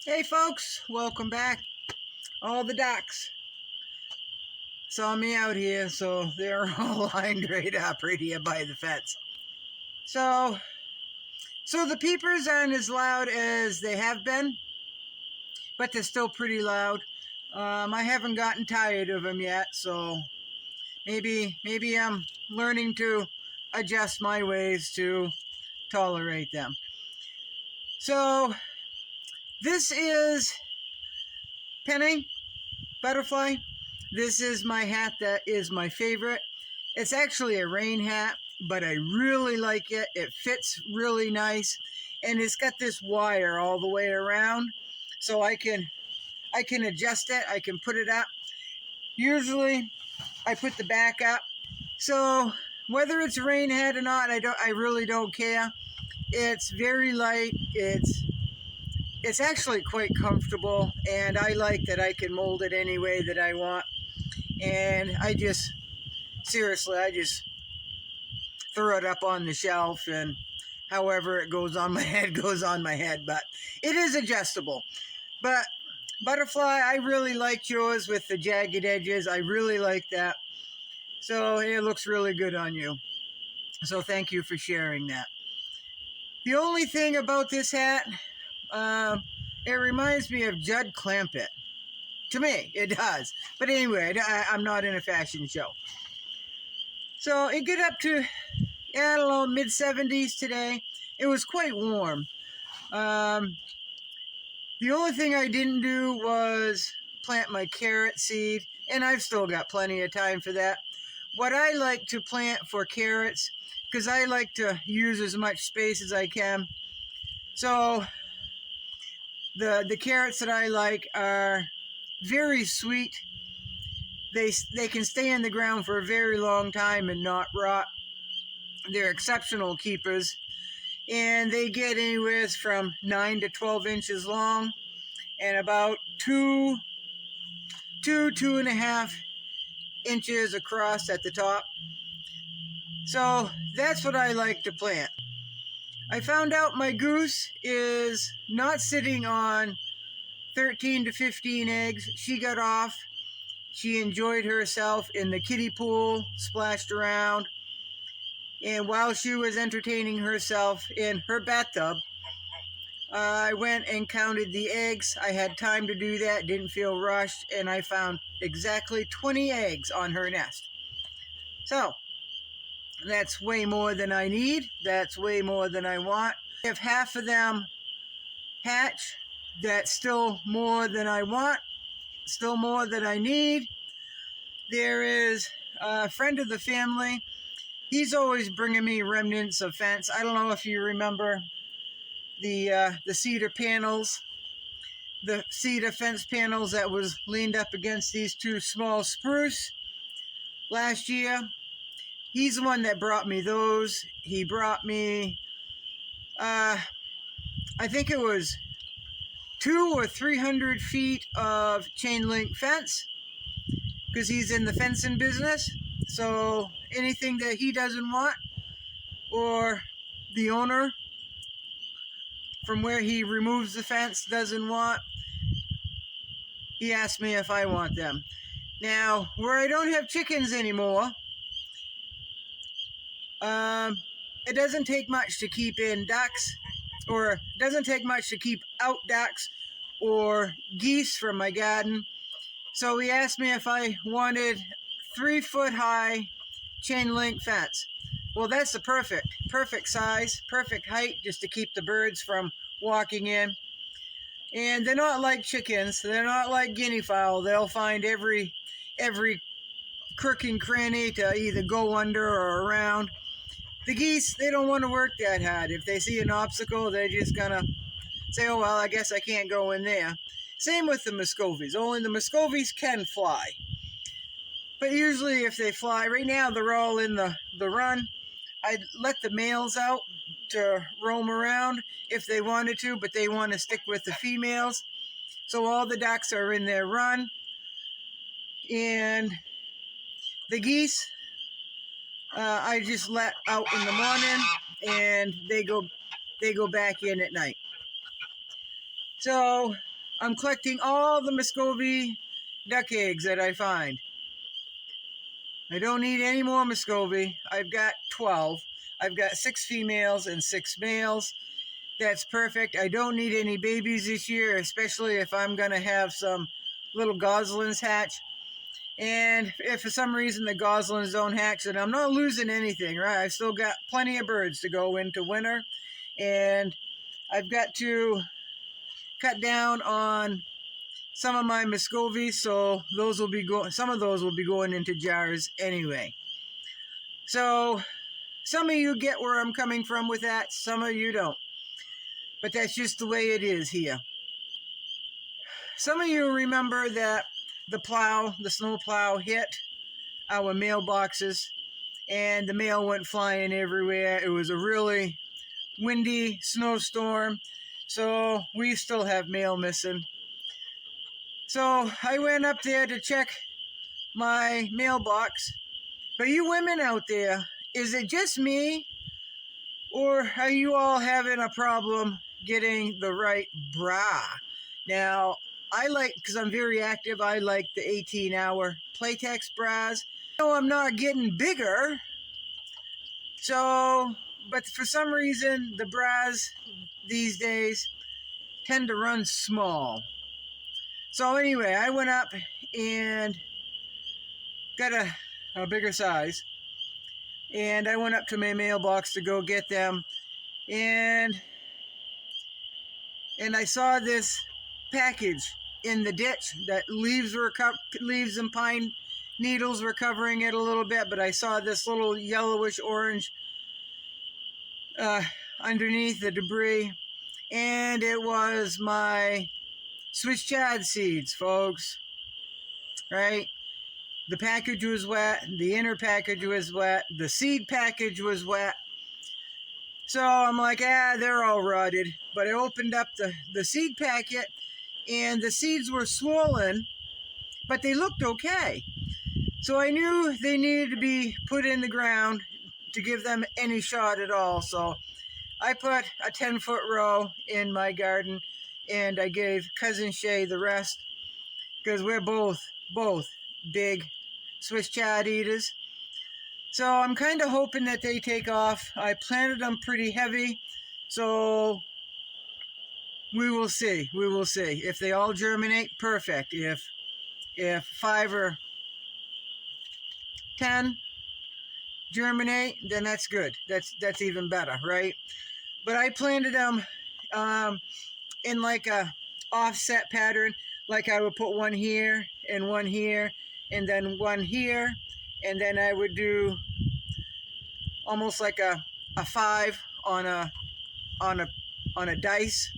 Hey folks, welcome back. All the ducks saw me out here, so they're all lined right up right here by the fence. So the peepers aren't as loud as they have been, but they're still pretty loud. I haven't gotten tired of them yet, so maybe I'm learning to adjust my ways to tolerate them. So this is Penny Butterfly. This is my hat that is my favorite. It's actually a rain hat, but I really like it. It fits really nice, and it's got this wire all the way around, so I can adjust it. I can put it up. Usually, I put the back up. So whether it's a rain hat or not, I really don't care. It's very light. It's actually quite comfortable, and I like that I can mold it any way that I want. And I just throw it up on the shelf, and however it goes on my head goes on my head. But it is adjustable. But Butterfly, I really liked yours with the jagged edges. I really like that. So it looks really good on you. So thank you for sharing that. The only thing about this hat, it reminds me of Judd Clampett. To me, it does. But anyway, I'm not in a fashion show. So it got up to, I don't know, mid-70s today. It was quite warm. The only thing I didn't do was plant my carrot seed, and I've still got plenty of time for that. What I like to plant for carrots, because I like to use as much space as I can. So the carrots that I like are very sweet. They can stay in the ground for a very long time and not rot. They're exceptional keepers, and they get anywhere from 9 to 12 inches long and about two and a half inches across at the top. So that's what I like to plant. I found out my goose is not sitting on 13 to 15 eggs. She got off. She enjoyed herself in the kiddie pool, splashed around. And while she was entertaining herself in her bathtub, I went and counted the eggs. I had time to do that, didn't feel rushed, and I found exactly 20 eggs on her nest. So that's way more than I need. That's way more than I want. If half of them hatch, that's still more than I want, still more than I need. There is a friend of the family. He's always bringing me remnants of fence. I don't know if you remember the cedar panels, the cedar fence panels that was leaned up against these two small spruce last year. He's the one that brought me those. He brought me, I think it was 200 or 300 feet of chain link fence, because he's in the fencing business. So anything that he doesn't want, or the owner from where he removes the fence doesn't want, he asked me if I want them. Now, where I don't have chickens anymore, it doesn't take much to keep in ducks, or it doesn't take much to keep out ducks or geese from my garden. So he asked me if I wanted 3-foot high chain link fence. Well, that's the perfect size, perfect height, just to keep the birds from walking in. And they're not like chickens. They're not like guinea fowl. They'll find every crook and cranny to either go under or around. The geese, they don't want to work that hard. If they see an obstacle, they're just gonna say, oh, well, I guess I can't go in there. Same with the Muscovies. Only the Muscovies can fly. But usually if they fly, right now they're all in the run. I'd let the males out to roam around if they wanted to, but they want to stick with the females. So all the ducks are in their run. And the geese, I just let out in the morning, and they go back in at night. So I'm collecting all the Muscovy duck eggs that I find. I don't need any more Muscovy. I've got 12. I've got 6 females and 6 males. That's perfect. I don't need any babies this year, especially if I'm going to have some little goslings hatch. And if for some reason the goslings don't hatch, then I'm not losing anything, right? I've still got plenty of birds to go into winter. And I've got to cut down on some of my Muscovies, so those will be some of those will be going into jars anyway. So some of you get where I'm coming from with that, some of you don't. But that's just the way it is here. Some of you remember that the snow plow hit our mailboxes and the mail went flying everywhere. It was a really windy snowstorm, so we still have mail missing. So I went up there to check my mailbox. But you women out there, is it just me? Or are you all having a problem getting the right bra? Now, because I'm very active, I like the 18-hour Playtex bras. No, I'm not getting bigger. So, but for some reason, the bras these days tend to run small. So anyway, I went up and got a bigger size. And I went up to my mailbox to go get them. And I saw this package in the ditch that leaves and pine needles were covering it a little bit, but I saw this little yellowish orange underneath the debris. And it was my Swiss chard seeds, folks. Right? The package was wet. The inner package was wet. The seed package was wet. So I'm like, they're all rotted. But I opened up the seed packet, and the seeds were swollen, but they looked okay. So I knew they needed to be put in the ground to give them any shot at all. So I put a 10-foot row in my garden, and I gave Cousin Shay the rest, because we're both big Swiss chard eaters. So I'm kind of hoping that they take off. I planted them pretty heavy, so we will see. We will see. If they all germinate, perfect. If 5 or 10 germinate, then that's good. That's even better, right? But I planted them in like a offset pattern. Like I would put one here, and then one here, and then I would do almost like a 5 on a dice,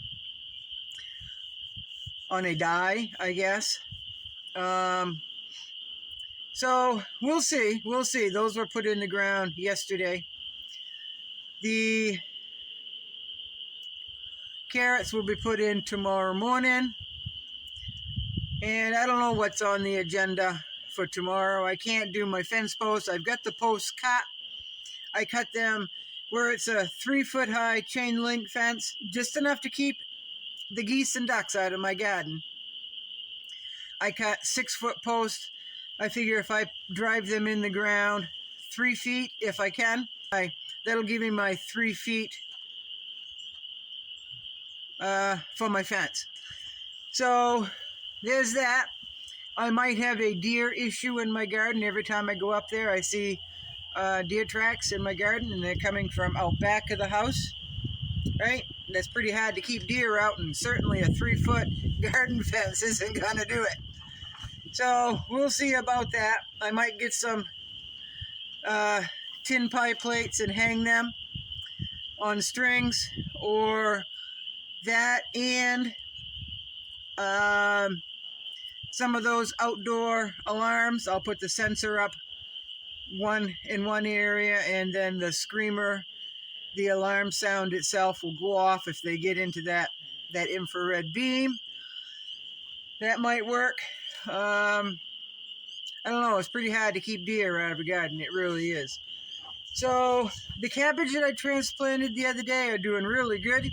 on a die, I guess. So we'll see. Those were put in the ground yesterday. The carrots will be put in tomorrow morning. And I don't know what's on the agenda for tomorrow. I can't do my fence posts. I've got the posts cut. I cut them where it's a 3-foot high chain link fence, just enough to keep the geese and ducks out of my garden. I cut 6-foot posts. I figure if I drive them in the ground 3 feet, if I can, that'll give me my 3 feet for my fence. So there's that. I might have a deer issue in my garden. Every time I go up there, I see deer tracks in my garden, and they're coming from out back of the house, right? That's pretty hard to keep deer out, and certainly a 3-foot garden fence isn't going to do it. So we'll see about that. I might get some tin pie plates and hang them on strings, or that, and some of those outdoor alarms. I'll put the sensor up in one area, and then the screamer, the alarm sound itself, will go off if they get into that infrared beam. That might work. I don't know. It's pretty hard to keep deer out of a garden. It really is. So the cabbage that I transplanted the other day are doing really good.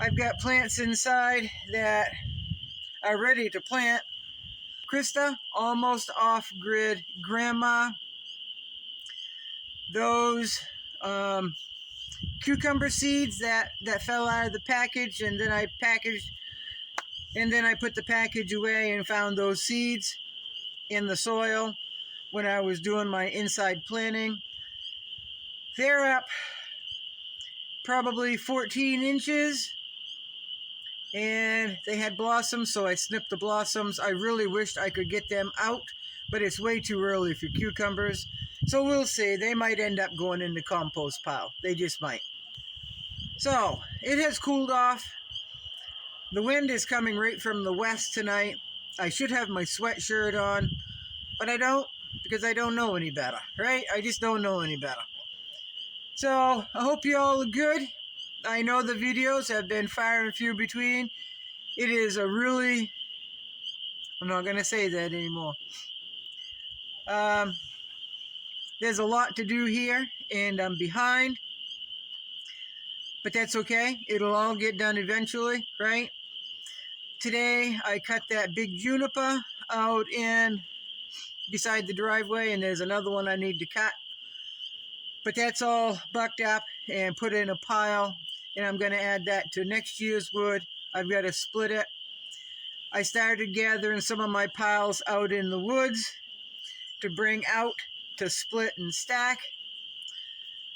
I've got plants inside that are ready to plant. Krista, almost off-grid grandma. Those cucumber seeds that fell out of the package, and then I packaged, and then I put the package away and found those seeds in the soil when I was doing my inside planting. They're up probably 14 inches, and they had blossoms, so I snipped the blossoms. I really wished I could get them out, but it's way too early for cucumbers. So we'll see. They might end up going in the compost pile. They just might. So it has cooled off. The wind is coming right from the west tonight. I should have my sweatshirt on, but I don't, because I don't know any better, right? I just don't know any better. So I hope you all are good. I know the videos have been far and few between. It is a really, I'm not going to say that anymore. There's a lot to do here, and I'm behind. But that's okay. It'll all get done eventually, right? Today, I cut that big juniper out in beside the driveway, and there's another one I need to cut. But that's all bucked up and put in a pile, and I'm going to add that to next year's wood. I've got to split it. I started gathering some of my piles out in the woods to bring out to split and stack.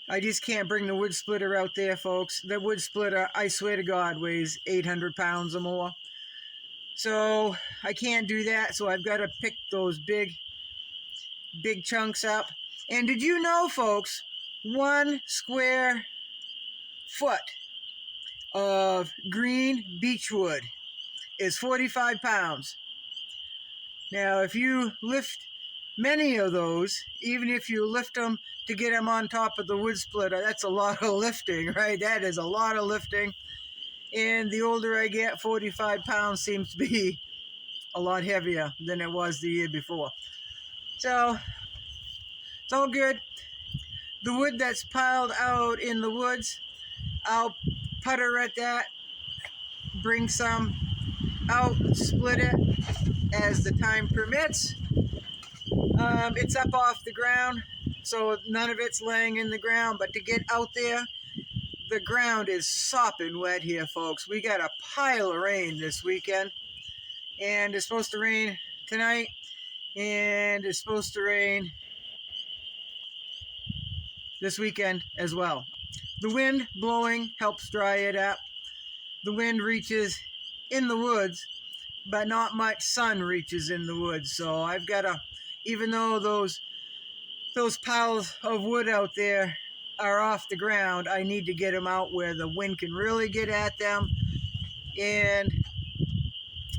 I just can't bring the wood splitter out there, folks. The wood splitter, I swear to God, weighs 800 pounds or more. So I can't do that, so I've got to pick those big chunks up. And did you know, folks, 1 square foot of green beechwood is 45 pounds. Now, if you lift many of those, even if you lift them to get them on top of the wood splitter, that's a lot of lifting, right? That is a lot of lifting. And the older I get, 45 pounds seems to be a lot heavier than it was the year before. So it's all good. The wood that's piled out in the woods, I'll putter at that, bring some out, split it as the time permits. It's up off the ground, so none of it's laying in the ground, but to get out there, the ground is sopping wet here, folks. We got a pile of rain this weekend, and it's supposed to rain tonight, and it's supposed to rain this weekend as well. The wind blowing helps dry it up. The wind reaches in the woods, but not much sun reaches in the woods, so I've got to, even though those piles of wood out there are off the ground, I need to get them out where the wind can really get at them and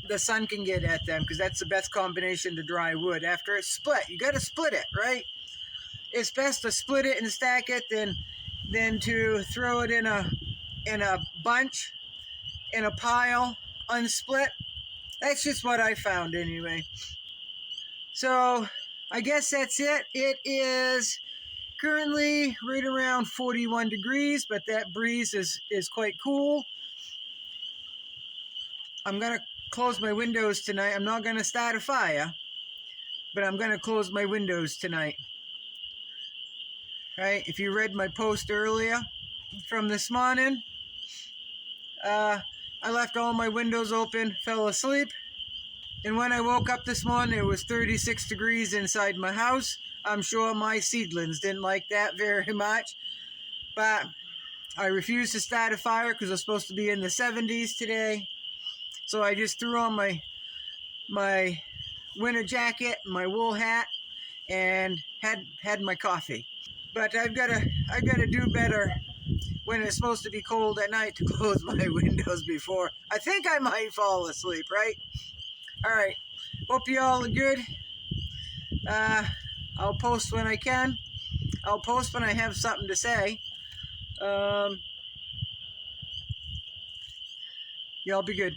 the sun can get at them, because that's the best combination to dry wood. After it's split, you got to split it, right? It's best to split it and stack it than to throw it in a bunch, in a pile, unsplit. That's just what I found anyway. So I guess that's it. It is currently right around 41 degrees, but that breeze is quite cool. I'm going to close my windows tonight. I'm not going to start a fire, but I'm going to close my windows tonight. Right? If you read my post earlier from this morning, I left all my windows open, fell asleep, and when I woke up this morning, it was 36 degrees inside my house. I'm sure my seedlings didn't like that very much, but I refused to start a fire because it's supposed to be in the 70s today. So I just threw on my winter jacket, my wool hat, and had my coffee. But I've got to do better when it's supposed to be cold at night to close my windows before. I think I might fall asleep, right? All right. Hope you all are good. I'll post when I can. I'll post when I have something to say. Y'all be good.